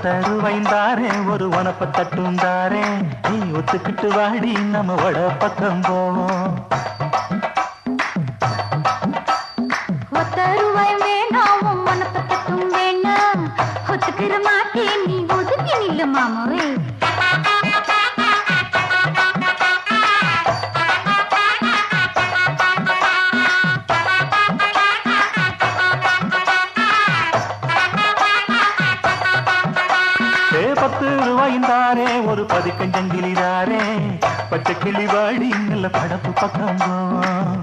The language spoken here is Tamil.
தருவைந்தாரே ஒரு உனப்ப தட்டுந்தாரே நீ ஒத்துக்கிட்டு வாடி நம்ம வட பக்கம் போவோம். ஒத்தருவாய் வேணாம் உனப்ப தட்டும் வேணாம் ஒத்துக்கிற மாட்டேன் நீ ஒதுக்கி நில்லு மாமாவே. ரூபாய்ந்தாரே ஒரு பதிக்கஞ்சங்கிலிதாரே பச்சை கிளி வாடி நல்ல படப்பு பக்கம் போவோம்.